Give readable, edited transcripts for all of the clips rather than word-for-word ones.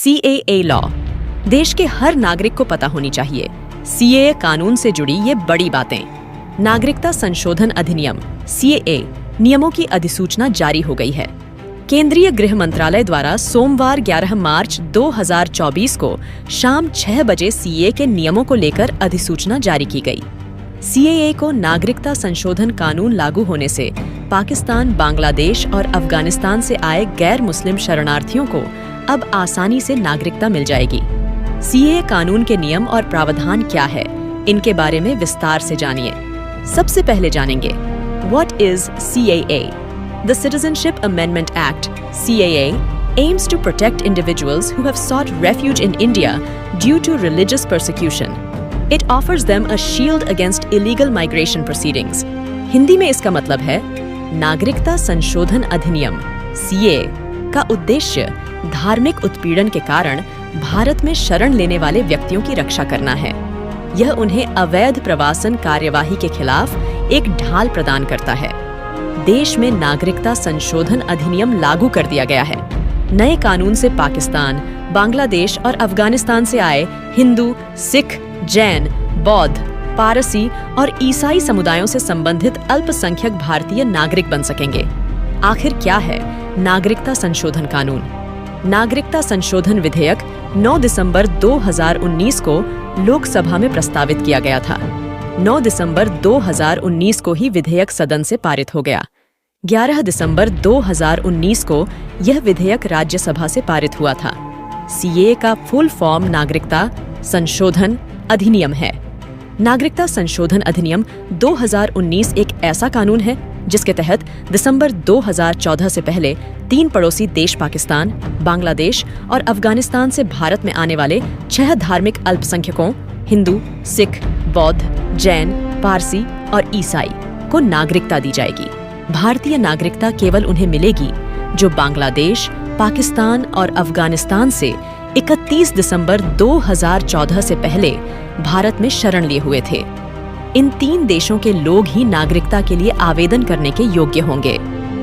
CAA law देश के हर नागरिक को पता होनी चाहिए। CAA कानून से जुड़ी ये बड़ी बातें। नागरिकता संशोधन अधिनियम CAA नियमों की अधिसूचना जारी हो गई है। केंद्रीय गृह मंत्रालय द्वारा सोमवार 11 मार्च 2024 को शाम 6 बजे CAA के नियमों को लेकर अधिसूचना जारी की गई। CAA को नागरिकता संशोधन कानून लागू होने से पाकिस्तान, बांग्लादेश और अफगानिस्तान से आए गैर मुस्लिम शरणार्थियों को अब आसानी से नागरिकता मिल जाएगी। CAA कानून के नियम और प्रावधान क्या है, इनके बारे में विस्तार से जानिए। सबसे पहले जानेंगे What is CAA? The Citizenship Amendment Act (CAA) aims to protect individuals who have sought refuge in India due to religious persecution. It offers them a shield against illegal migration proceedings. Hindi में इसका मतलब है नागरिकता संशोधन अधिनियम CAA का उद्देश्य धार्मिक उत्पीड़न के कारण भारत में शरण लेने वाले व्यक्तियों की रक्षा करना है। यह उन्हें अवैध प्रवासन कार्यवाही के खिलाफ एक ढाल प्रदान करता है। देश में नागरिकता संशोधन अधिनियम लागू कर दिया गया है। नए कानून से पाकिस्तान, बांग्लादेश और अफगानिस्तान से आए हिंदू, सिख, जैन, बौद्ध, पारसी और ईसाई समुदायों से संबंधित अल्पसंख्यक भारतीय नागरिक बन सकेंगे। आखिर क्या है नागरिकता संशोधन कानून? नागरिकता संशोधन विधेयक 9 दिसंबर 2019 को लोकसभा में प्रस्तावित किया गया था। 9 दिसंबर 2019 को ही विधेयक सदन से पारित हो गया। 11 दिसंबर 2019 को यह विधेयक राज्यसभा से पारित हुआ था। CAA का फुल फॉर्म नागरिकता संशोधन अधिनियम है। नागरिकता संशोधन अधिनियम 2019 एक ऐसा कानून है जिसके तहत दिसंबर 2014 से पहले 3 पड़ोसी देश पाकिस्तान, बांग्लादेश और अफगानिस्तान से भारत में आने वाले 6 धार्मिक अल्पसंख्यकों हिंदू, सिख, बौद्ध, जैन, पारसी और ईसाई को नागरिकता दी जाएगी। भारतीय नागरिकता केवल उन्हें मिलेगी जो बांग्लादेश, पाकिस्तान और अफगानिस्तान से 31 दिसंबर 2014 से पहले भारत में शरण लिए हुए थे। इन 3 देशों के लोग ही नागरिकता के लिए आवेदन करने के योग्य होंगे।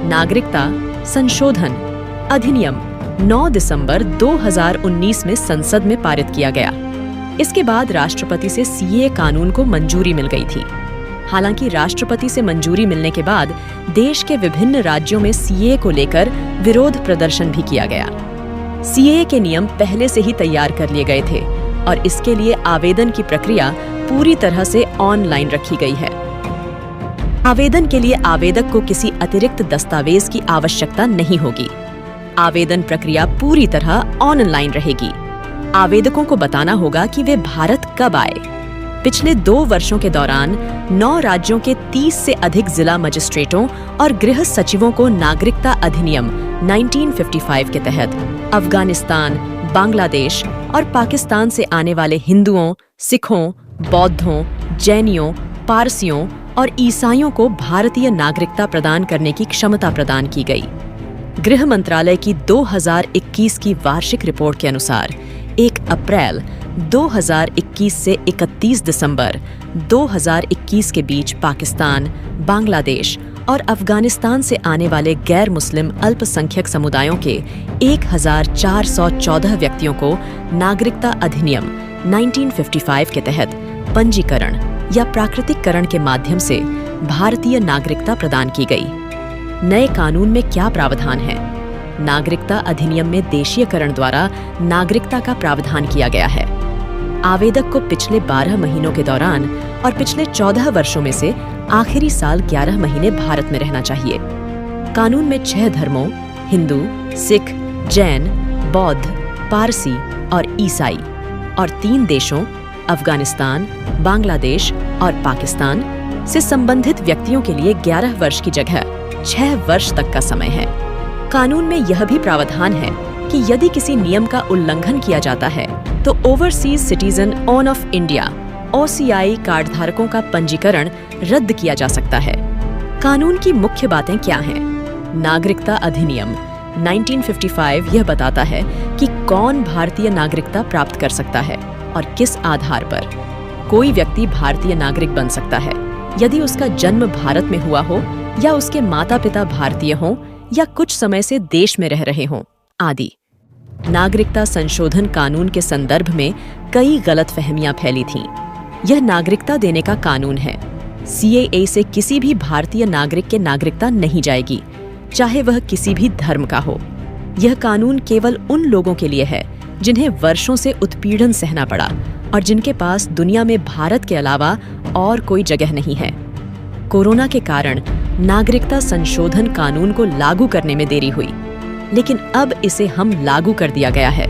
नागरिकता संशोधन अधिनियम 9 दिसंबर 2019 में संसद में पारित किया गया। इसके बाद राष्ट्रपति से CAA कानून को मंजूरी मिल गई थी। हालांकि राष्ट्रपति से मंजूरी मिलने के बाद देश के विभिन्न राज्यों में CAA को लेकर विरोध प्रदर्शन भी किया गया। CAA के नियम पहले से ही तैयार कर लिए गए थे और इसके लिए आवेदन की प्रक्रिया पूरी तरह से ऑनलाइन रखी गई है। आवेदन के लिए आवेदक को किसी अतिरिक्त दस्तावेज की आवश्यकता नहीं होगी। आवेदन प्रक्रिया पूरी तरह ऑनलाइन रहेगी। आवेदकों को बताना होगा कि वे भारत कब आए। पिछले 2 वर्षों के दौरान 9 राज्यों के 30 से अधिक जिला मजिस्ट्रेटों और गृह सचिवों को नागरिकता अधिनियम 1955 के तहत अफगानिस्तान, बांग्लादेश और पाकिस्तान से आने वाले हिंदुओं, सिखों, बौद्धों, जैनियों, पारसियों और ईसाइयों को भारतीय नागरिकता प्रदान करने की क्षमता प्रदान की गई। गृह मंत्रालय की 2021 की वार्षिक रिपोर्ट के अनुसार 1 अप्रैल 2021 से 31 दिसंबर 2021 के बीच पाकिस्तान, बांग्लादेश और अफगानिस्तान से आने वाले गैर मुस्लिम अल्पसंख्यक समुदायों के 1414 व्यक्तियों को नागरिकता अधिनियम 1955 के तहत पंजीकरण या प्राकृतिककरण के माध्यम से भारतीय नागरिकता प्रदान की गई। नए कानून में क्या प्रावधान है? नागरिकता अधिनियम में देशीयकरण द्वारा नागरिकता का प्रावधान किया गया है। आवेदक को पिछले 12 महीनों के दौरान और पिछले 14 वर्षों में से आखिरी साल 11 महीने भारत में रहना चाहिए। कानून में 6 धर्मों हिंदू, सिख, जैन, बौद्ध, पारसी और ईसाई और 3 देशों अफगानिस्तान, बांग्लादेश और पाकिस्तान से संबंधित व्यक्तियों के लिए 11 वर्ष की जगह 6 वर्ष तक का समय है। कानून में यह भी प्रावधान है कि यदि किसी नियम का उल्लंघन किया जाता है तो overseas citizen on off India OCI card धारकों का पंजीकरण रद्द किया जा सकता है। कानून की मुख्य बातें क्या हैं? नागरिकता अधिनियम 1955 यह बताता है कि कौन भारतीय नागरिकता प्राप्त कर सकता है और किस आधार पर। कोई व्यक्ति भारतीय नागरिक बन सकता है यदि उसका जन्म भारत में हुआ हो या उसके माता पिता भारतीय हों या कुछ समय से देश में रह रहे हों आदि। नागरिकता संशोधन कानून के संदर्भ में कई गलतफहमियां फैली थीं। यह नागरिकता देने का कानून है। सीएए से किसी भी भारतीय नागरिक के नागरिकता नहीं जाएगी, चाहे वह किसी भी धर्म का हो। यह कानून केवल उन लोगों के लिए है जिन्हें वर्षों से उत्पीड़न सहना पड़ा और जिनके पास दुनिया में भारत के अलावा और कोई जगह नहीं है। कोरोना के कारण नागरिकता संशोधन कानून को लागू करने में देरी हुई, लेकिन अब इसे हम लागू कर दिया गया है।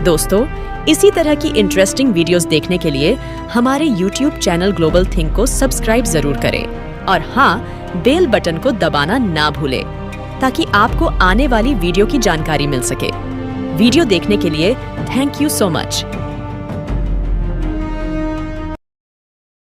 दोस्तों, इसी तरह की इंटरेस्टिंग वीडियोस देखने के लिए हमारे YouTube चैनल ग्लोबल थिंक को सब्सक्राइब जरूर करें और हाँ, बेल बटन को दबाना ना भूलें ताकि आपको आने वाली वीडियो की जानकारी मिल सके। वीडियो देखने के लिए थैंक यू सो मच।